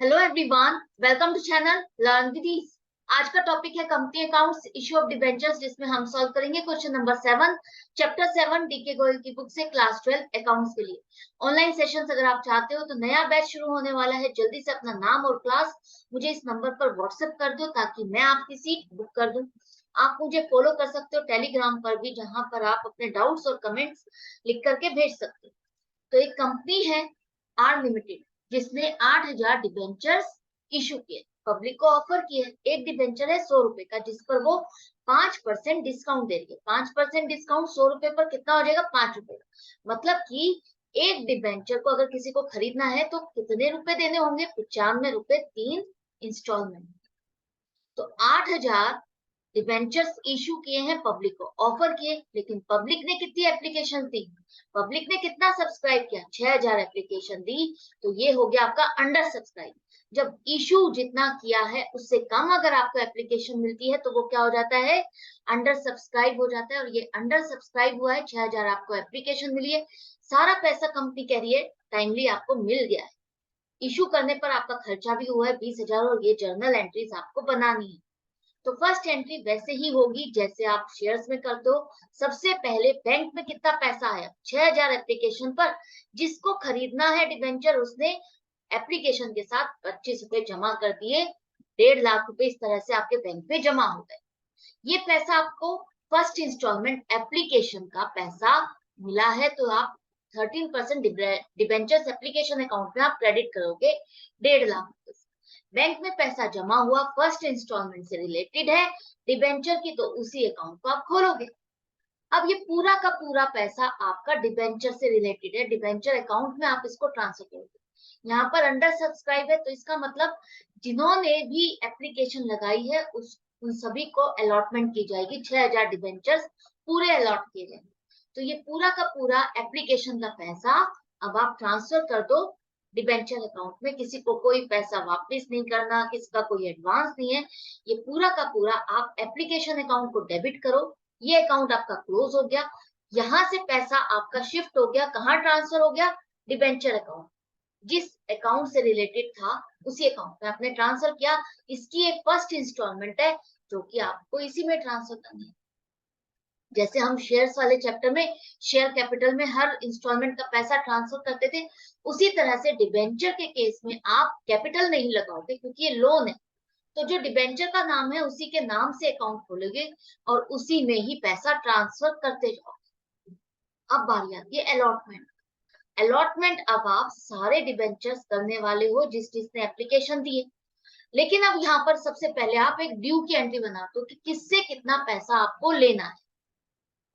Hello everyone, welcome to channel learn with ease. आज का topic है company accounts, issue of debentures, जिसमें हम सॉल्व करेंगे question number 7, chapter 7 DK Goyal की बुक से, क्लास 12 अकाउंट्स के लिए। ऑनलाइन सेशंस अगर आप चाहते हो तो नया बैच शुरू होने वाला है। जल्दी से अपना नाम और क्लास मुझे इस नंबर पर व्हाट्सएप कर दो ताकि मैं आपकी सीट बुक कर दूं। आप मुझे फॉलो कर सकते हो टेलीग्राम पर भी, जहां पर आप अपने डाउट्स और कमेंट्स लिख करके भेज सकते हो। तो एक कंपनी है आर लिमिटेड, जिसने 8,000 डिबेंचर्स इशू किए, पब्लिक को ऑफर किए। एक डिबेंचर है 100 रुपए का, जिस पर वो 5% डिस्काउंट दे रही है। 5% डिस्काउंट 100 रुपए पर कितना हो जाएगा? 5 रुपए का। मतलब कि एक डिबेंचर को अगर किसी को खरीदना है तो कितने रुपए देने होंगे? 95 रुपए 3 इंस्टॉलमेंट। तो 8,000 डिबेंचर्स इशू किए हैं, पब्लिक को ऑफर किए, लेकिन पब्लिक ने कितनी एप्लीकेशन दी? पब्लिक ने कितना सब्सक्राइब किया? 6,000 एप्लीकेशन दी। तो ये हो गया आपका अंडर सब्सक्राइब। जब इशू जितना किया है उससे कम अगर आपको एप्लीकेशन मिलती है तो वो क्या हो जाता है? अंडर सब्सक्राइब हो जाता है। और ये अंडर सब्सक्राइब हुआ है, 6,000 आपको एप्लीकेशन मिली है, सारा पैसा कंपनी कह रही है टाइमली आपको मिल गया है। इशू करने पर आपका खर्चा भी हुआ है 20,000, और ये जर्नल एंट्रीज आपको बनानी है। तो फर्स्ट एंट्री वैसे ही होगी जैसे आप शेयर्स में करते हो। सबसे पहले बैंक में कितना पैसा आया? 6,000 एप्लीकेशन पर। जिसको खरीदना है डिबेंचर, उसने एप्लीकेशन के साथ 25 रुपए जमा कर दिए। 1.5 लाख रुपए इस तरह से आपके बैंक में जमा हो गए। ये पैसा आपको फर्स्ट इंस्टॉलमेंट एप्लीकेशन का पैसा मिला है, तो आप 13% डिबेंचर्स एप्लीकेशन अकाउंट में आप क्रेडिट करोगे 1.5 लाख रुपए। बैंक में पैसा जमा हुआ, फर्स्ट इंस्टॉलमेंट से रिलेटेड है डिबेंचर की, तो उसी अकाउंट को आप खोलोगे। अब ये पूरा का पूरा पैसा आपका डिबेंचर से रिलेटेड है, डिबेंचर अकाउंट में आप इसको ट्रांसफर करोगे। यहाँ पर अंडर सब्सक्राइब है, तो इसका मतलब जिन्होंने भी एप्लीकेशन लगाई है उन सभी को अलॉटमेंट की जाएगी। 6,000 डिबेंचर्स पूरे अलॉट किए गए। तो ये पूरा का पूरा एप्लीकेशन का पैसा अब आप ट्रांसफर कर दो डिबेंचर अकाउंट में। किसी को कोई पैसा वापस नहीं करना, किसी का कोई एडवांस नहीं है। ये पूरा का पूरा आप एप्लीकेशन अकाउंट को डेबिट करो। ये अकाउंट आपका क्लोज हो गया। यहां से पैसा आपका शिफ्ट हो गया, कहाँ ट्रांसफर हो गया? Debenture account. जिस अकाउंट से रिलेटेड था उसी अकाउंट में आपने ट्रांसफर किया। इसकी एक फर्स्ट इंस्टॉलमेंट है जो कि आपको इसी में ट्रांसफर करनी है। जैसे हम शेयर्स वाले चैप्टर में शेयर कैपिटल में हर इंस्टॉलमेंट का पैसा ट्रांसफर करते थे, उसी तरह से डिबेंचर के केस में आप कैपिटल नहीं लगाओगे क्योंकि ये लोन है। तो जो डिबेंचर का नाम है उसी के नाम से अकाउंट खोलोगे और उसी में ही पैसा ट्रांसफर करते जाओ। अब बारी आती है अलॉटमेंट। अलॉटमेंट अब आप सारे डिबेंचर्स करने वाले हो जिसने एप्लीकेशन दी है। लेकिन अब यहाँ पर सबसे पहले आप एक ड्यू की एंट्री बनाते हो कि किससे कितना पैसा आपको लेना है।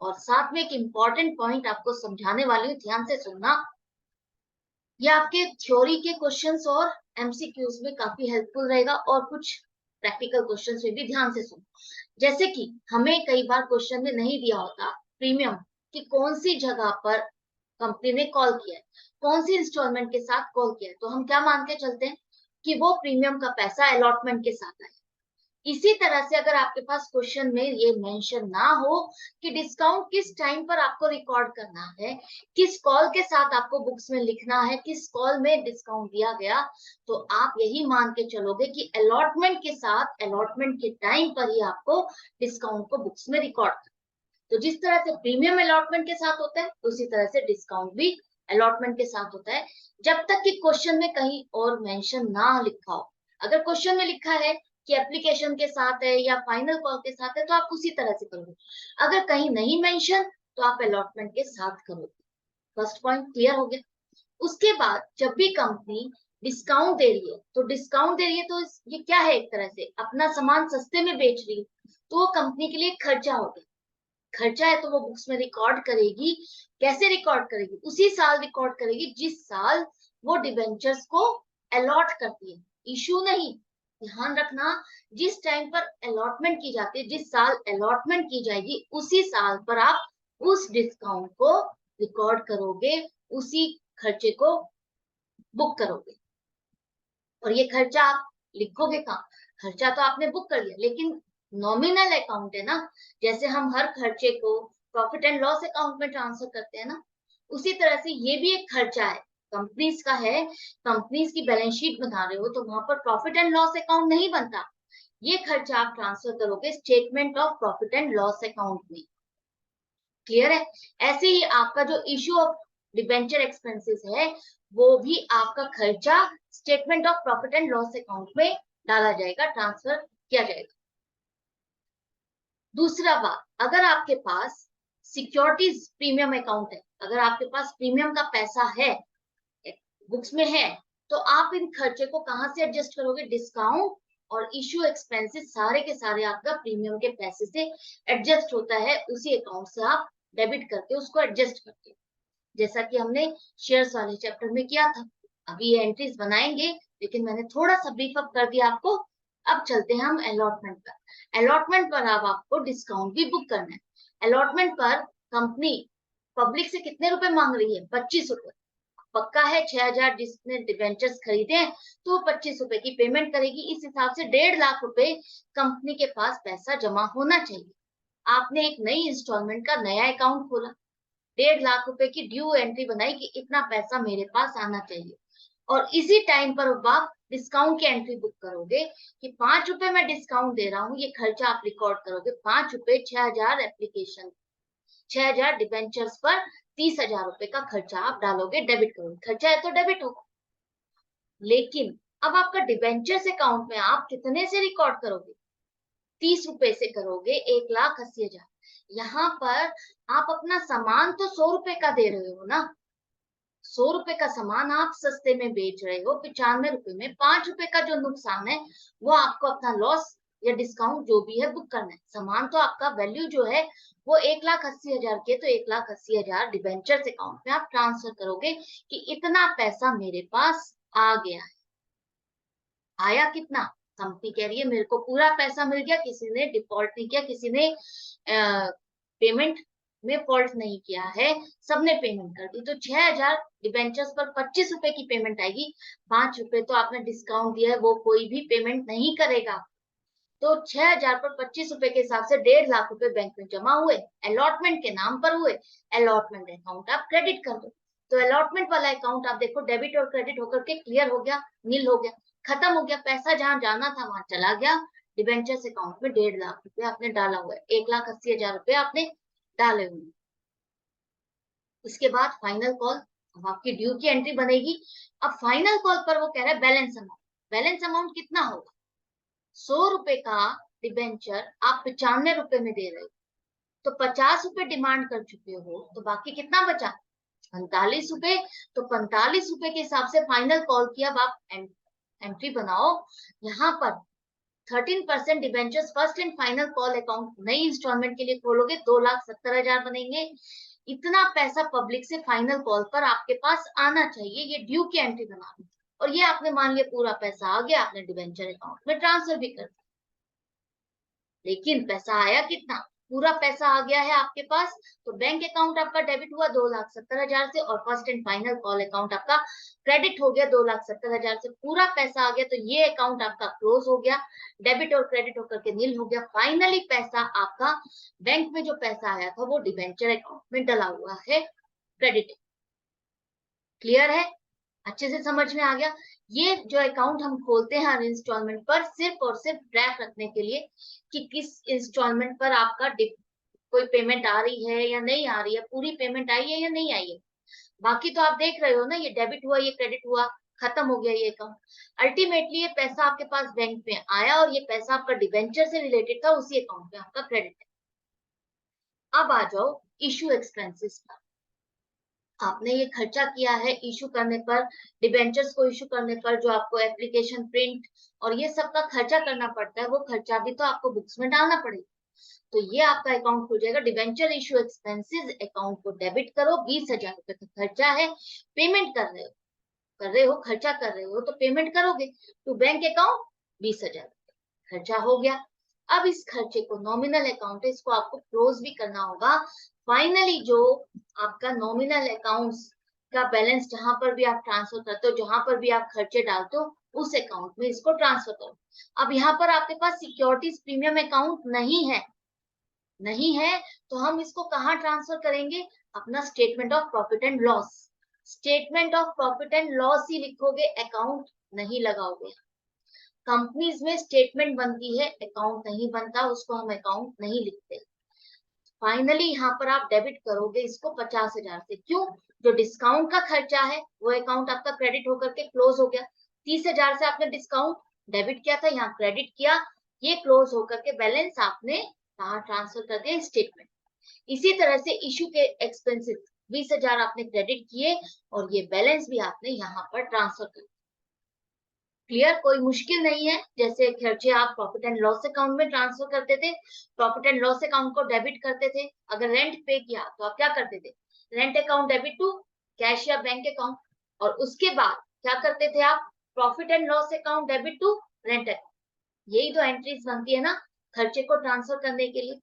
और साथ में एक इंपॉर्टेंट पॉइंट आपको समझाने वाली हूँ, ध्यान से सुनना। ये आपके थ्योरी के क्वेश्चंस और एमसीक्यूज में काफी हेल्पफुल रहेगा, और कुछ प्रैक्टिकल क्वेश्चंस में भी ध्यान से सुनो। जैसे कि हमें कई बार क्वेश्चन में नहीं दिया होता प्रीमियम कि कौन सी जगह पर कंपनी ने कॉल किया है, कौन सी इंस्टॉलमेंट के साथ कॉल किया है, तो हम क्या मान के चलते हैं कि वो प्रीमियम का पैसा अलॉटमेंट के साथ आए। इसी तरह से अगर आपके पास क्वेश्चन में ये मेंशन ना हो कि डिस्काउंट किस टाइम पर आपको रिकॉर्ड करना है, किस कॉल के साथ आपको बुक्स में लिखना है, किस कॉल में डिस्काउंट दिया गया, तो आप यही मान के चलोगे कि अलॉटमेंट के साथ, अलॉटमेंट के टाइम पर ही आपको डिस्काउंट को बुक्स में रिकॉर्ड। तो जिस तरह से प्रीमियम अलॉटमेंट के साथ होता है, उसी तरह से डिस्काउंट भी अलॉटमेंट के साथ होता है, जब तक कि क्वेश्चन में कहीं और मेंशन ना लिखा हो। अगर क्वेश्चन में लिखा है कि एप्लीकेशन के साथ है या फाइनल कॉल के साथ है, तो आप उसी तरह से करोगे। अगर कहीं नहीं मेंशन, तो आप अलॉटमेंट के साथ करोगे। फर्स्ट पॉइंट क्लियर हो गया। उसके बाद जब भी कंपनी डिस्काउंट दे रही है, तो डिस्काउंट दे रही है तो ये क्या है? एक तरह से अपना सामान सस्ते में बेच रही है, तो वो कंपनी के लिए खर्चा हो गया। खर्चा है तो वो बुक्स में रिकॉर्ड करेगी। कैसे रिकॉर्ड करेगी? उसी साल रिकॉर्ड करेगी जिस साल वो डिबेंचर्स को अलॉट करती है, इशू नहीं। ध्यान रखना, जिस टाइम पर अलॉटमेंट की जाती है, जिस साल अलॉटमेंट की जाएगी, उसी साल पर आप उस डिस्काउंट को रिकॉर्ड करोगे, उसी खर्चे को बुक करोगे। और ये खर्चा आप लिखोगे कहाँ? खर्चा तो आपने बुक कर लिया, लेकिन नॉमिनल अकाउंट है ना। जैसे हम हर खर्चे को प्रॉफिट एंड लॉस अकाउंट में ट्रांसफर करते हैं ना, उसी तरह से ये भी एक खर्चा है। कंपनीज का है, कंपनीज की बैलेंस शीट बना रहे हो तो वहां पर प्रॉफिट एंड लॉस अकाउंट नहीं बनता। ये खर्चा आप ट्रांसफर करोगे statement of profit and loss account में। क्लियर है? ऐसे ही आपका जो इश्यू ऑफ डिबेंचर एक्सपेंसेस है वो भी आपका खर्चा statement of profit and loss account में डाला जाएगा, ट्रांसफर किया जाएगा। दूसरा बात, अगर आपके पास सिक्योरिटीज प्रीमियम अकाउंट है, अगर आपके पास प्रीमियम का पैसा है, बुक्स में है, तो आप इन खर्चे को कहां से एडजस्ट करोगे? डिस्काउंट और इश्यू एक्सपेंसेस सारे के सारे आपका प्रीमियम के पैसे से एडजस्ट होता है, उसी अकाउंट से आप डेबिट करके उसको एडजस्ट करते हो, जैसा कि हमने शेयर्स वाले चैप्टर में किया था। अभी ये एंट्रीज बनाएंगे, लेकिन मैंने थोड़ा सा ब्रीफ अप कर दिया आपको। अब चलते हैं हम अलॉटमेंट पर। अलॉटमेंट पर अब आपको डिस्काउंट भी बुक करना है। अलॉटमेंट पर कंपनी पब्लिक से कितने रुपए मांग रही है? 25 रुपए। पक्का है 6,000 जिसने डिवेंचर्स खरीदे हैं तो वो 25 रुपए की पेमेंट करेगी। इस हिसाब से 1.5 लाख रुपए कंपनी के पास पैसा जमा होना चाहिए। आपने एक नई इंस्टॉलमेंट का नया अकाउंट खोला, 1.5 लाख रुपए की ड्यू एंट्री बनाई कि इतना पैसा मेरे पास आना चाहिए, और इसी टाइम पर आप डिस्काउंट की एंट्री बुक करोगे कि 5 रुपए मैं डिस्काउंट दे रहा हूँ। ये खर्चा आप रिकॉर्ड करोगे, 5 रुपए 6,000 एप्लीकेशन, 6,000 डिबेंचर्स पर 30,000 रुपए का खर्चा आप डालोगे, डेबिट करोगे। खर्चा है तो डेबिट होगा। लेकिन अब आपका डिबेंचर्स अकाउंट में आप कितने से रिकॉर्ड करोगे? 30 रुपए से करोगे, 1,80,000। यहाँ पर आप अपना सामान तो 100 रुपए का दे रहे हो ना, 100 रुपए का सामान आप सस्ते में बेच रहे हो, 95 रुपए में 5 रुपए का जो नुकसान है वो आपको अपना लॉस या डिस्काउंट जो भी है बुक करना है। सामान तो आपका वैल्यू जो है वो 1,80,000 के, तो 1,80,000 डिबेंचर्स अकाउंट में आप ट्रांसफर करोगे कि इतना पैसा मेरे पास आ गया है। आया कितना? कंपनी कह रही है मेरे को पूरा पैसा मिल गया, किसी ने डिफॉल्ट नहीं किया, किसी ने पेमेंट में फॉल्ट नहीं किया है, सबने पेमेंट कर दी। तो 6,000 डिबेंचर्स पर 25 रुपए की पेमेंट आएगी। 5 रुपए तो आपने डिस्काउंट दिया है, वो कोई भी पेमेंट नहीं करेगा। तो 6,000 पर 25 रुपए के हिसाब से 1.5 लाख रुपए बैंक में जमा हुए, अलॉटमेंट के नाम पर हुए। अलॉटमेंट अकाउंट आप क्रेडिट कर दो। तो अलॉटमेंट वाला अकाउंट आप देखो डेबिट और क्रेडिट होकर के क्लियर हो गया, नील हो गया, खत्म हो गया। पैसा जहां जाना था वहां चला गया। डिबेंचर्स अकाउंट में 1.5 लाख रुपए आपने डाला हुआ है, 1,80,000 रुपए आपने डाले हुए। इसके बाद फाइनल कॉल, अब आपकी ड्यू की एंट्री बनेगी। अब फाइनल कॉल पर वो कह रहा है बैलेंस अमाउंट। बैलेंस अमाउंट कितना होगा? 100 रुपए का डिबेंचर आप 95 रुपए में दे रहे हो, तो 50 रुपए डिमांड कर चुके हो, तो बाकी कितना बचा? 45 रुपए। तो 45 रुपए के हिसाब से फाइनल कॉल किया। अब आप एंट्री बनाओ। यहाँ पर 13% debentures first and final call account नई इंस्टॉलमेंट के लिए खोलोगे, 2,70,000 बनेंगे। इतना पैसा पब्लिक से फाइनल कॉल पर आपके पास आना चाहिए, ये ड्यू की एंट्री बना दी। और ये आपने मान लिया पूरा पैसा आ गया, आपने डिबेंचर अकाउंट में ट्रांसफर भी कर दिया। लेकिन पैसा आया कितना? पूरा पैसा आ गया है आपके पास। तो बैंक अकाउंट आपका डेबिट हुआ 2,70,000 से, और first and final call account आपका क्रेडिट हो गया 2,70,000 से। पूरा पैसा आ गया, तो ये अकाउंट आपका क्लोज हो गया, डेबिट और क्रेडिट होकर के नील हो गया। फाइनली पैसा आपका बैंक में जो पैसा आया था वो डिबेंचर अकाउंट में डला हुआ है, क्रेडिट। क्लियर है? अच्छे से समझ में आ गया? ये जो अकाउंट हम खोलते हैं हर इंस्टॉलमेंट पर सिर्फ और सिर्फ ट्रैक रखने के लिए कि किस इंस्टॉलमेंट पर आपका कोई पेमेंट आ रही है या नहीं आ रही है, पूरी पेमेंट आई है या नहीं आई है। बाकी तो आप देख रहे हो ना, ये डेबिट हुआ, ये क्रेडिट हुआ, खत्म हो गया ये अकाउंट। अल्टीमेटली ये पैसा आपके पास बैंक में आया और ये पैसा आपका डिबेंचर से रिलेटेड था, उसी अकाउंट में आपका क्रेडिट है। अब आ जाओ इशू एक्सपेंसेस पर। आपने ये खर्चा किया है इशू करने पर, डिबेंचर्स को इशू करने पर जो आपको एप्लीकेशन प्रिंट और ये सब का खर्चा करना पड़ता है, वो खर्चा भी तो आपको बुक्स में डालना पड़ेगा। तो ये आपका अकाउंट खुल जाएगा, डिबेंचर इशू एक्सपेंसेस अकाउंट को डेबिट करो। 20,000 रुपए का खर्चा है, पेमेंट कर रहे हो, खर्चा कर रहे हो तो पेमेंट करोगे टू बैंक अकाउंट। 20,000 खर्चा हो गया। अब इस खर्चे को नॉमिनल अकाउंट है, इसको आपको क्लोज भी करना होगा। फाइनली जो आपका नॉमिनल अकाउंट्स का बैलेंस जहां पर भी आप ट्रांसफर करते हो, जहां पर भी आप खर्चे डालते हो, उस अकाउंट में इसको ट्रांसफर करो। अब यहाँ पर आपके पास सिक्योरिटीज प्रीमियम अकाउंट नहीं है, तो हम इसको कहाँ ट्रांसफर करेंगे? अपना statement of profit and loss. Statement of profit and loss ही लिखोगे, अकाउंट नहीं लगाओगे। कंपनीज में स्टेटमेंट बनती है, अकाउंट नहीं बनता, उसको हम अकाउंट नहीं लिखते। फाइनली यहाँ पर आप डेबिट करोगे इसको 50,000 से। क्यों? जो डिस्काउंट का खर्चा है वो अकाउंट आपका क्रेडिट होकर के क्लोज हो गया। 30,000 से आपने डिस्काउंट डेबिट किया था, यहाँ क्रेडिट किया, ये क्लोज होकर के बैलेंस आपने कहाँ ट्रांसफर कर दिया, स्टेटमेंट। इसी तरह से इशू के एक्सपेंसेस 20,000 आपने क्रेडिट किए और ये बैलेंस भी आपने यहाँ पर ट्रांसफर कर दिया। क्लियर? कोई मुश्किल नहीं है। जैसे खर्चे आप प्रॉफिट एंड लॉस अकाउंट में ट्रांसफर करते थे, प्रॉफिट एंड लॉस अकाउंट को डेबिट करते थे। अगर रेंट पे किया तो आप क्या करते थे, rent account debit to cash या बैंक अकाउंट, और उसके बाद क्या करते थे आप, profit and loss account debit to rent account. यही तो एंट्रीज बनती है ना खर्चे को ट्रांसफर करने के लिए,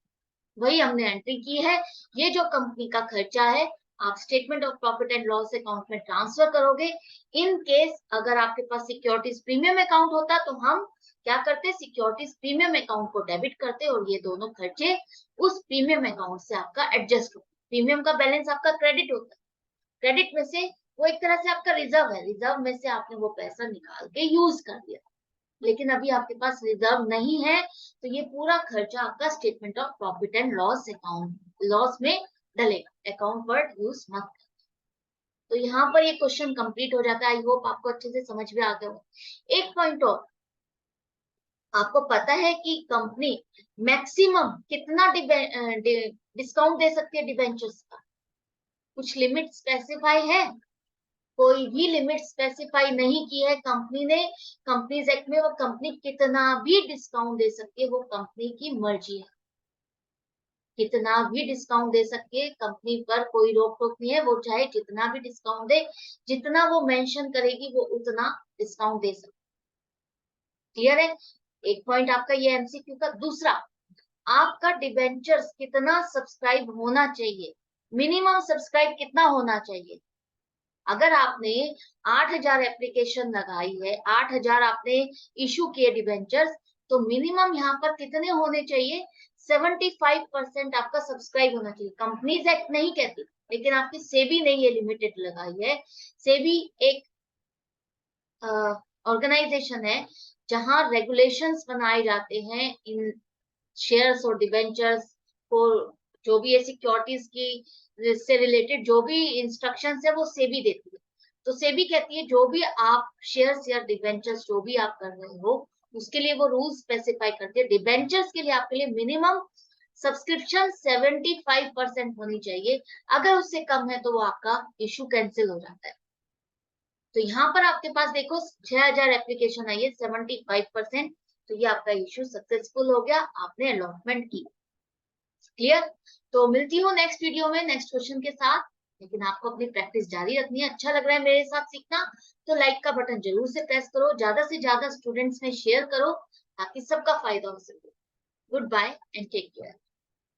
वही हमने एंट्री की है। ये जो कंपनी का खर्चा है आप statement of profit and loss account में ट्रांसफर करोगे। इन केस अगर आपके पास सिक्योरिटीज प्रीमियम अकाउंट होता तो हम क्या करते, सिक्योरिटीज प्रीमियम अकाउंट को डेबिट करते और ये दोनों खर्चे उस प्रीमियम अकाउंट से आपका एडजस्ट होता। प्रीमियम का बैलेंस आपका क्रेडिट होता है, क्रेडिट में से वो एक तरह से आपका रिजर्व है, रिजर्व में से आपने वो पैसा निकाल के यूज कर दिया। लेकिन अभी आपके पास रिजर्व नहीं है तो ये पूरा खर्चा आपका statement of profit and loss account, loss में डलेगा, अकाउंट वर्ड यूज मत। तो यहाँ पर ये क्वेश्चन कंप्लीट हो जाता है। आई होप आपको अच्छे से समझ में आ गया हो। एक पॉइंट और, आपको पता है कि कंपनी मैक्सिमम कितना डिस्काउंट दे सकती है डिबेंचर्स का? कुछ लिमिट स्पेसिफाई है? कोई भी लिमिट स्पेसिफाई नहीं की है कंपनी ने। कंपनीज एक्ट में वो कंपनी कितना भी डिस्काउंट दे सकती है, वो कंपनी की मर्जी है, कितना भी डिस्काउंट दे सकती है, कंपनी पर कोई रोक टोक नहीं है। वो चाहे जितना भी डिस्काउंट दे, जितना वो मेंशन करेगी वो उतना डिस्काउंट दे सकती है। क्लियर है? एक पॉइंट आपका ये एमसीक्यू का। दूसरा, आपका डिबेंचर्स कितना सब्सक्राइब होना चाहिए, मिनिमम सब्सक्राइब कितना होना चाहिए? अगर आपने 8,000 एप्लीकेशन लगाई है, 8,000 आपने इशू किए डिबेंचर्स, तो मिनिमम यहाँ पर कितने होने चाहिए, 75% आपका सब्सक्राइब होना चाहिए। कंपनीज एक्ट नहीं कहती, लेकिन आपकी सेबी ने ये लिमिटेड लगाई है। सेबी एक ऑर्गेनाइजेशन है जहां रेगुलेशंस बनाए जाते हैं इन शेयर्स और डिबेंचर्स को, जो भी है सिक्योरिटीज की से रिलेटेड जो भी इंस्ट्रक्शंस है वो सेबी देती है। तो सेबी कहती है जो भी आप शेयर्स या डिबेंचर्स जो भी आप कर रहे हो उसके लिए वो रूल स्पेसिफाई करती है। डिबेंचर्स के लिए आपके लिए मिनिमम सब्सक्रिप्शन 75% होनी चाहिए। अगर उससे कम है तो वो आपका इशू कैंसिल हो जाता है। तो यहाँ पर आपके पास देखो 6,000 एप्लीकेशन आई है, 75%, तो ये आपका इशू सक्सेसफुल हो गया, आपने अलॉटमेंट की। क्लियर? तो मिलती हूँ नेक्स्ट वीडियो में नेक्स्ट क्वेश्चन के साथ। लेकिन आपको अपनी प्रैक्टिस जारी रखनी है। अच्छा लग रहा है मेरे साथ सीखना तो लाइक का बटन जरूर से प्रेस करो, ज्यादा से ज्यादा स्टूडेंट्स में शेयर करो ताकि सबका फायदा हो सके। Good bye and take care.